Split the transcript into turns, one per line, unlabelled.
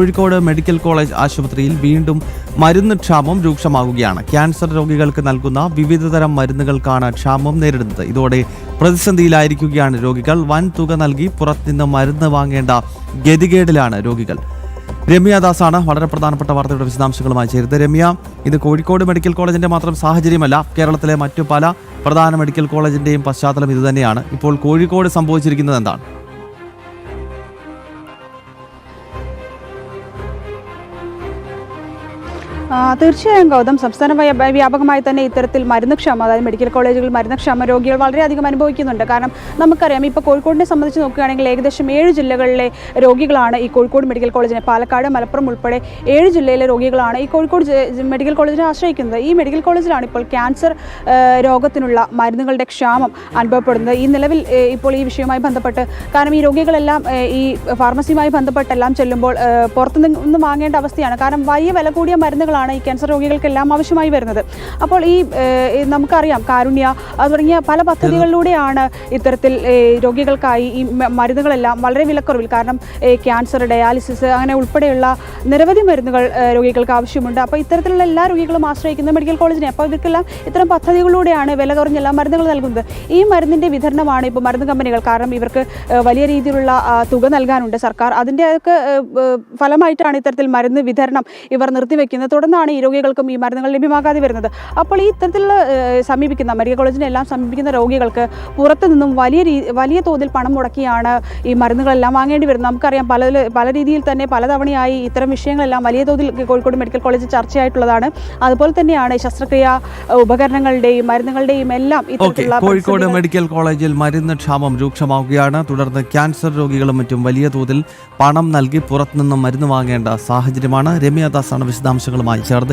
Kozhikode medical college ആശുപത്രിയിൽ വീണ്ടും മരുന്ന് ക്ഷാമം രൂക്ഷമാകുകയാണ്. ക്യാൻസർ രോഗികൾക്ക് നൽകുന്ന വിവിധതരം മരുന്നുകൾക്കാണ് ക്ഷാമം നേരിടുന്നത്. ഇതോടെ പ്രതിസന്ധിയിലായിരിക്കുകയാണ് രോഗികൾ. വൻ തുക നൽകി പുറത്തുനിന്ന് മരുന്ന് വാങ്ങേണ്ട ഗതികേടിലാണ് രോഗികൾ. രമ്യ ദാസാണ് വളരെ പ്രധാനപ്പെട്ട വാർത്തയുടെ വിശദാംശങ്ങളുമായി ചേരുന്നത്. രമ്യ, ഇത് കോഴിക്കോട് മെഡിക്കൽ കോളേജിന്റെ മാത്രം സാഹചര്യമല്ല, കേരളത്തിലെ മറ്റു പല പ്രധാന മെഡിക്കൽ കോളേജിന്റെയും പശ്ചാത്തലം ഇതുതന്നെയാണ്. ഇപ്പോൾ കോഴിക്കോട് സംഭവിച്ചിരിക്കുന്നത് എന്താണ്?
തീർച്ചയായും ഗൗതം, സംസ്ഥാന വ്യാപകമായി തന്നെ ഇത്തരത്തിൽ മരുന്നുക്ഷാമം, അതായത് മെഡിക്കൽ കോളേജുകളിൽ മരുന്നുക്ഷാമ രോഗികൾ വളരെയധികം അനുഭവിക്കുന്നുണ്ട്. കാരണം നമുക്കറിയാം, ഇപ്പോൾ കോഴിക്കോടിനെ സംബന്ധിച്ച് നോക്കുകയാണെങ്കിൽ ഏകദേശം 7 ജില്ലകളിലെ രോഗികളാണ് ഈ കോഴിക്കോട് മെഡിക്കൽ കോളേജിനെ, പാലക്കാട്, മലപ്പുറം ഉൾപ്പെടെ 7 ജില്ലയിലെ രോഗികളാണ് ഈ കോഴിക്കോട് മെഡിക്കൽ കോളേജിനെ ആശ്രയിക്കുന്നത്. ഈ മെഡിക്കൽ കോളേജിലാണ് ഇപ്പോൾ ക്യാൻസർ രോഗത്തിനുള്ള മരുന്നുകളുടെ ക്ഷാമം അനുഭവപ്പെടുന്നത്. ഈ നിലവിൽ ഇപ്പോൾ ഈ വിഷയവുമായി ബന്ധപ്പെട്ട്, കാരണം ഈ രോഗികളെല്ലാം ഈ ഫാർമസിയുമായി ബന്ധപ്പെട്ടെല്ലാം ചെല്ലുമ്പോൾ പുറത്തുനിന്ന് വാങ്ങേണ്ട അവസ്ഥയാണ്. കാരണം വലിയ വില കൂടിയ മരുന്നുകളാണ് ഈ ക്യാൻസർ രോഗികൾക്കെല്ലാം ആവശ്യമായി വരുന്നത്. അപ്പോൾ ഈ നമുക്കറിയാം, കാരുണ്യ തുടങ്ങിയ പല പദ്ധതികളിലൂടെയാണ് ഇത്തരത്തിൽ രോഗികൾക്കായി ഈ മരുന്നുകളെല്ലാം വളരെ വിലക്കുറവിൽ, കാരണം ക്യാൻസർ, ഡയാലിസിസ് അങ്ങനെ ഉൾപ്പെടെയുള്ള നിരവധി മരുന്നുകൾ രോഗികൾക്ക് ആവശ്യമുണ്ട്. അപ്പോൾ ഇത്തരത്തിലുള്ള എല്ലാ രോഗികളും ആശ്രയിക്കുന്ന മെഡിക്കൽ കോളേജിനെ. അപ്പോൾ ഇവർക്കെല്ലാം ഇത്തരം പദ്ധതികളിലൂടെയാണ് വില കുറഞ്ഞെല്ലാം മരുന്നുകൾ നൽകുന്നത്. ഈ മരുന്നിൻ്റെ വിതരണമാണ് ഇപ്പോൾ മരുന്ന് കമ്പനികൾ, കാരണം ഇവർക്ക് വലിയ രീതിയിലുള്ള തുക നൽകാനുണ്ട് സർക്കാർ. അതിൻ്റെയൊക്കെ ഫലമായിട്ടാണ് ഇത്തരത്തിൽ മരുന്ന് വിതരണം ഇവർ നിർത്തിവെക്കുന്നത്. തുടർന്നാണ് ഈ രോഗികൾക്കും ഈ മരുന്നുകൾ ലഭ്യമാകാതെ വരുന്നത്. അപ്പോൾ ഈ ഇത്തരത്തിലുള്ള സമീപിക്കുന്ന മെഡിക്കൽ കോളേജിനെ എല്ലാം സമീപിക്കുന്ന രോഗികൾക്ക് പുറത്തു നിന്നും വലിയ തോതിൽ പണം മുടക്കിയാണ് ഈ മരുന്നുകളെല്ലാം വാങ്ങേണ്ടി വരുന്നത്. നമുക്കറിയാം, പല രീതിയിൽ തന്നെ പലതവണയായി ഇത്തരം വിഷയങ്ങളെല്ലാം വലിയ തോതിൽ കോഴിക്കോട് മെഡിക്കൽ കോളേജ് ചർച്ചയായിട്ടുള്ളതാണ്. അതുപോലെ തന്നെയാണ് ശസ്ത്രക്രിയ ഉപകരണങ്ങളുടെയും മരുന്നുകളുടെയും എല്ലാം
കോഴിക്കോട് മെഡിക്കൽ കോളേജിൽ മരുന്ന് ക്ഷാമം രൂക്ഷമാവുകയാണ്. തുടർന്ന് ക്യാൻസർ രോഗികളും മറ്റും വലിയ തോതിൽ പണം നൽകി പുറത്തുനിന്നും മരുന്ന് വാങ്ങേണ്ട സാഹചര്യമാണ്. രമ്യ ദാസാണ് വിശദാംശങ്ങളുമായി ചേർന്നത്.